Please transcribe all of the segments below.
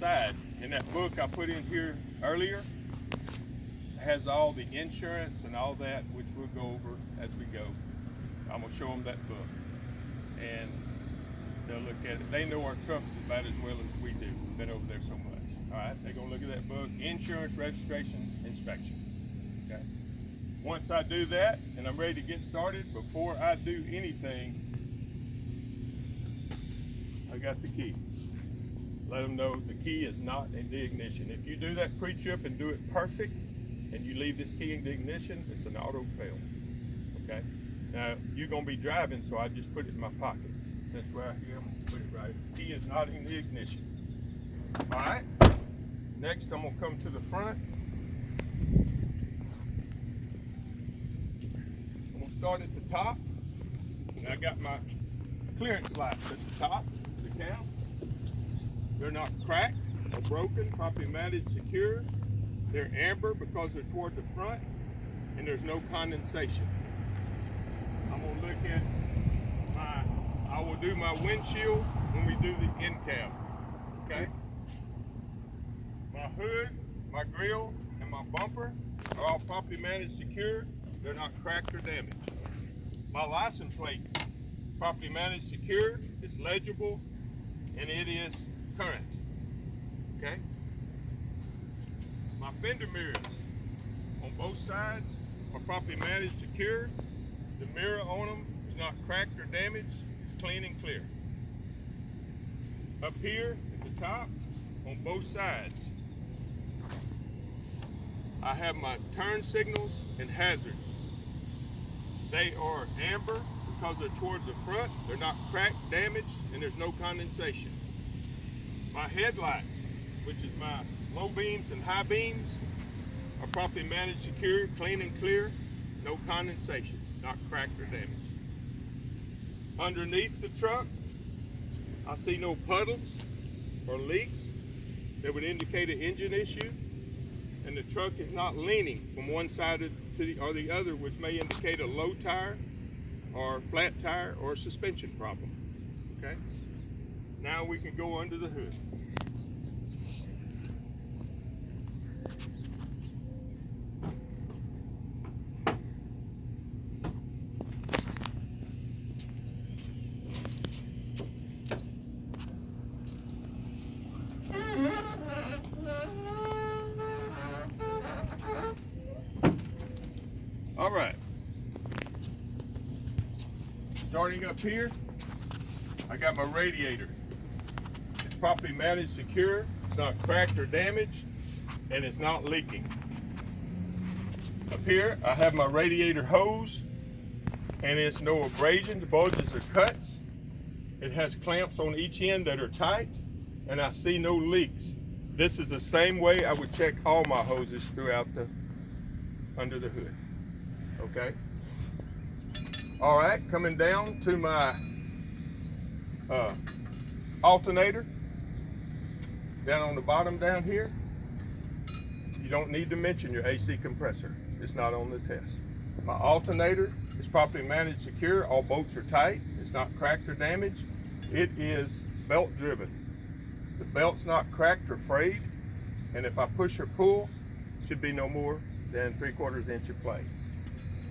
side. And that book I put in here earlier has all the insurance and all that, which we'll go over as we go. I'm gonna show them that book, and they'll look at it. They know our trucks about as well as we do. We've been over there so much. All right, they're gonna look at that book, insurance, registration, inspections. Okay. Once I do that and I'm ready to get started, before I do anything, I got the key. Let them know the key is not in the ignition. If you do that pre-trip and do it perfect, and you leave this key in the ignition, it's an auto fail. Okay. Now you're gonna be driving, so I just put it in my pocket. That's right here. I'm gonna put it right. The key is not in the ignition. All right. Next, I'm gonna come to the front. I'm gonna start at the top. And I got my clearance lights at the top, the cam. They're not cracked or broken, properly mounted, secure. They're amber because they're toward the front, and there's no condensation. I'm gonna look at I will do my windshield when we do the end cab. Okay? My hood, my grill, and my bumper are all properly mounted, secure. They're not cracked or damaged. My license plate, properly mounted, secure. It's legible, and it is current. Okay? My fender mirrors on both sides are properly mounted, secure. The mirror on them is not cracked or damaged. It's clean and clear. Up here at the top, on both sides, I have my turn signals and hazards. They are amber because they're towards the front. They're not cracked, damaged, and there's no condensation. My headlights, which is my low beams and high beams, are properly mounted, secure, clean and clear, no condensation, not cracked or damaged. Underneath the truck, I see no puddles or leaks that would indicate an engine issue, and the truck is not leaning from one side to the other, which may indicate a low tire or flat tire or a suspension problem. Okay? Now we can go under the hood. All right, starting up here, I got my radiator. It's properly mounted, secure, it's not cracked or damaged, and it's not leaking. Up here, I have my radiator hose, and it's no abrasions, bulges, or cuts. It has clamps on each end that are tight, and I see no leaks. This is the same way I would check all my hoses throughout under the hood. Okay. All right, coming down to my alternator, down on the bottom down here. You don't need to mention your AC compressor. It's not on the test. My alternator is properly mounted, secure. All bolts are tight. It's not cracked or damaged. It is belt driven. The belt's not cracked or frayed, and if I push or pull, it should be no more than 3/4 inch of play.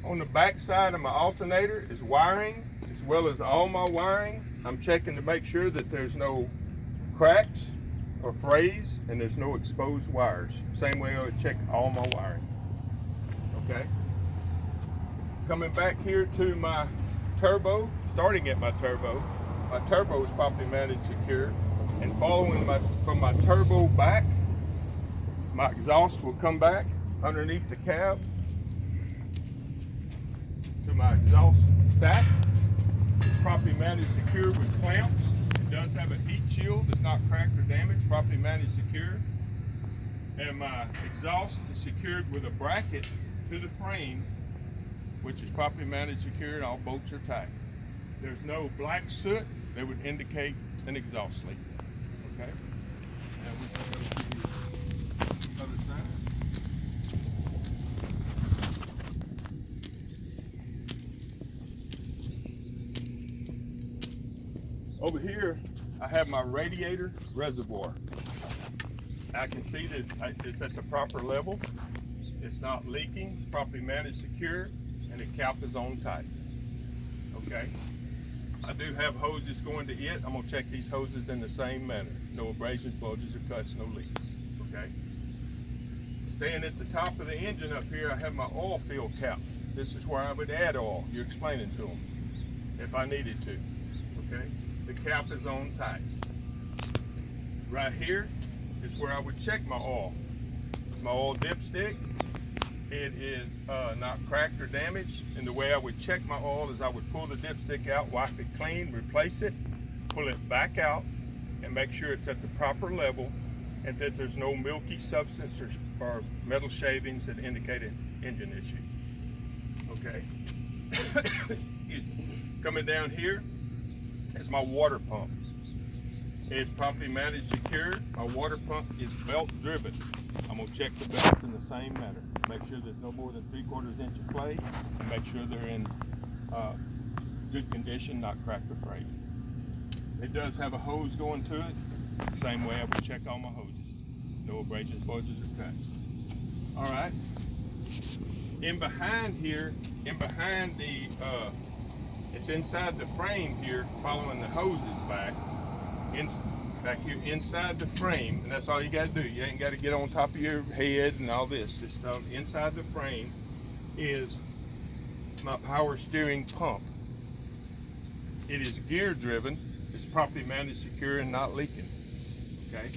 On the back side of my alternator is wiring, as well as all my wiring. I'm checking to make sure that there's no cracks or frays and there's no exposed wires. Same way I would check all my wiring. Okay. Coming back here to my turbo, starting at my turbo. My turbo is properly mounted, secure, and following from my turbo back, my exhaust will come back underneath the cab to my exhaust stack. It's properly mounted, secure with clamps. It does have a heat shield. It's not cracked or damaged. Properly mounted, secure. And my exhaust is secured with a bracket to the frame, which is properly mounted, secure, and all bolts are tight. There's no black soot that would indicate an exhaust leak. Okay. Now we can go to the other side. Over here, I have my radiator reservoir. I can see that it's at the proper level. It's not leaking, properly managed, secure, and the cap is on tight. Okay. I do have hoses going to it. I'm gonna check these hoses in the same manner. No abrasions, bulges, or cuts, no leaks. Okay. Staying at the top of the engine up here, I have my oil fill cap. This is where I would add oil. You're explaining to them if I needed to. Okay. The cap is on tight. Right here is where I would check my oil. My oil dipstick. It is not cracked or damaged, and the way I would check my oil is I would pull the dipstick out, wipe it clean, replace it, pull it back out, and make sure it's at the proper level and that there's no milky substance or metal shavings that indicate an engine issue. Okay. Excuse me. Coming down here is my water pump. It's properly managed, secure. My water pump is belt driven. I'm gonna check the belts in the same manner. Make sure there's no more than 3/4 inch of play, and make sure they're in good condition, not cracked or frayed. It does have a hose going to it. Same way I would check all my hoses. No abrasions, bulges, or cuts. All right. In behind here, it's inside the frame here, following the hoses back. Back here inside the frame, and that's all you got to do. You ain't got to get on top of your head and all this. Just inside the frame is my power steering pump. It is gear driven. It's properly managed, secure, and not leaking. Okay.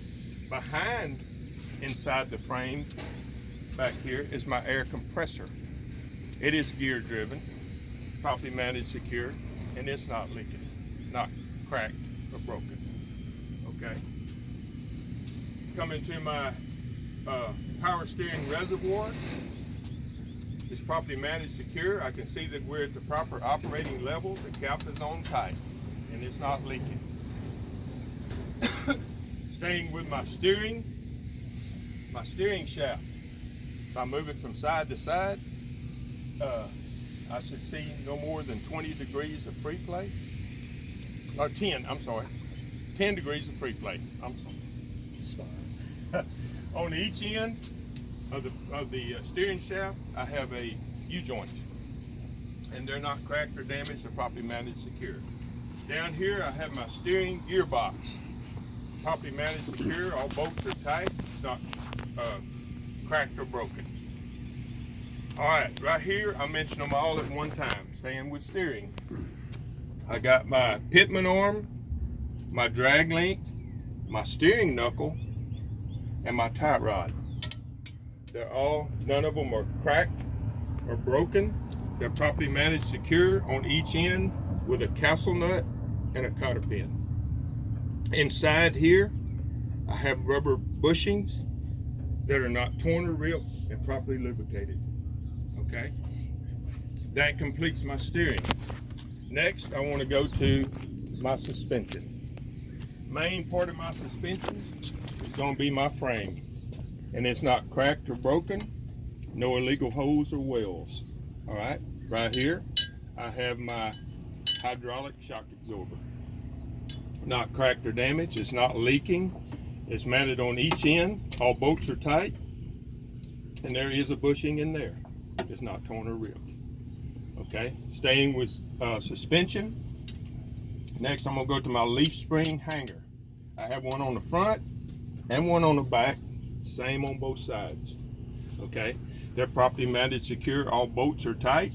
Behind, inside the frame, back here is my air compressor. It is gear driven, properly managed, secure, and it's not leaking, not cracked or broken. Okay. Coming to my power steering reservoir. It's properly managed, secure. I can see that we're at the proper operating level. The cap is on tight, and it's not leaking. Staying with my steering shaft. If I move it from side to side, I should see no more than 20 degrees of free play. Or 10, I'm sorry. 10 degrees of free play. I'm sorry. On each end of the steering shaft, I have a U-joint, and they're not cracked or damaged. They're properly managed, secure. Down here, I have my steering gearbox, properly managed, secure. All bolts are tight. It's not cracked or broken. All right, right here, I mentioned them all at one time. Staying with steering, I got my pitman arm, my drag link, my steering knuckle, and my tie rod. None of them are cracked or broken. They're properly managed, secure on each end with a castle nut and a cotter pin. Inside here, I have rubber bushings that are not torn or ripped and properly lubricated. Okay, that completes my steering. Next, I want to go to my suspension. Main part of my suspension is going to be my frame, and it's not cracked or broken, no illegal holes or wells. All right, right here I have my hydraulic shock absorber, not cracked or damaged. It's not leaking. It's mounted on each end. All bolts are tight, and there is a bushing in there. It's not torn or ripped. Okay, staying with suspension. Next, I'm gonna go to my leaf spring hanger. I have one on the front and one on the back, same on both sides. Okay, they're properly mounted, secure. All bolts are tight.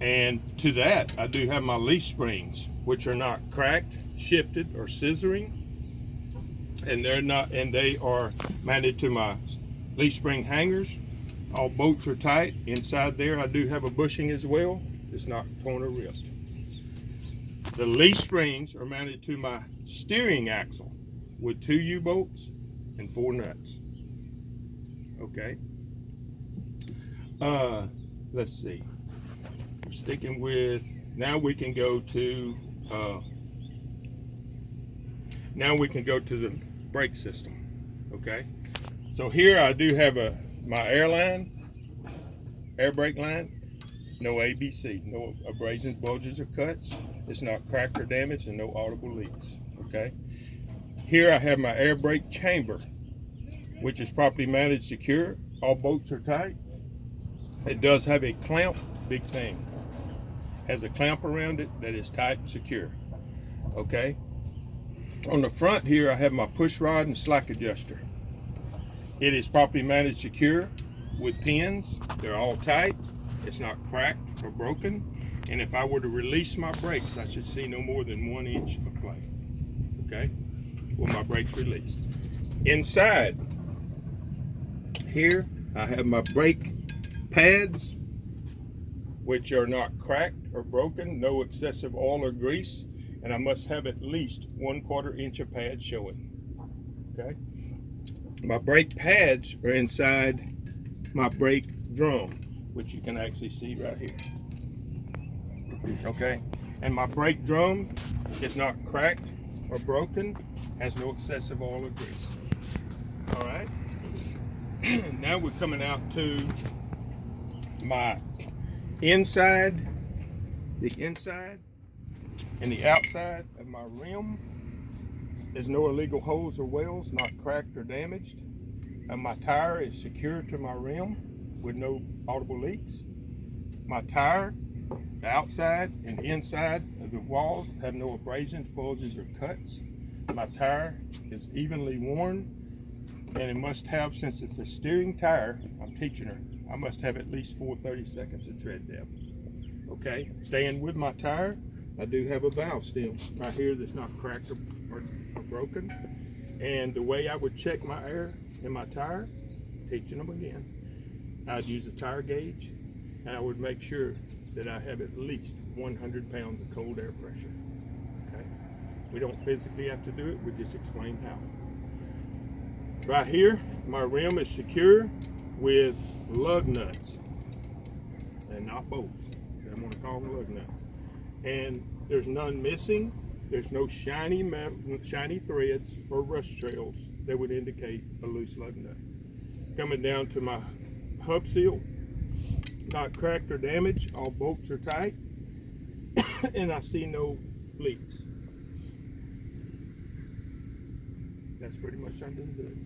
And to that, I do have my leaf springs, which are not cracked, shifted, or scissoring. And they are mounted to my leaf spring hangers. All bolts are tight. Inside there, I do have a bushing as well. It's not torn or ripped. The leaf springs are mounted to my steering axle with 2 U-bolts and 4 nuts. Okay. Let's see. Sticking with, now we can go to the brake system. Okay. So here I do have my air brake line. No ABC, no abrasions, bulges, or cuts. It's not cracked or damaged, and no audible leaks. Okay. Here I have my air brake chamber. which is properly managed secure. All bolts are tight. It does have a clamp, big thing. Has a clamp around it that is tight and secure. Okay. On the front here, I have my push rod and slack adjuster. It is properly managed secure with pins. They're all tight. It's not cracked or broken. And if I were to release my brakes, I should see no more than 1 inch of play. Okay? With my brakes released. Inside here, I have my brake pads, which are not cracked or broken, no excessive oil or grease, and I must have at least 1/4 inch of pad showing. Okay? My brake pads are inside my brake drum, which you can actually see right here. Okay? And my brake drum is not cracked or broken, has no excessive oil or grease. All right? Now we're coming out to my inside, the inside and the outside of my rim. There's no illegal holes or wells, not cracked or damaged. And my tire is secure to my rim with no audible leaks. My tire, the outside and inside of the walls have no abrasions, bulges, or cuts. My tire is evenly worn, and it must have, since it's a steering tire, I'm teaching her, I must have at least 4/30 seconds of tread depth. Okay, staying with my tire, I do have a valve stem right here that's not cracked or broken. And the way I would check my air in my tire, teaching them again, I'd use a tire gauge, and I would make sure that I have at least 100 pounds of cold air pressure. Okay, we don't physically have to do it, we just explain how. Right here, my rim is secure with lug nuts and not bolts. I'm going to call them lug nuts. And there's none missing. There's no shiny metal, shiny threads or rust trails that would indicate a loose lug nut. Coming down to my hub seal, not cracked or damaged. All bolts are tight, and I see no leaks. That's pretty much undone good.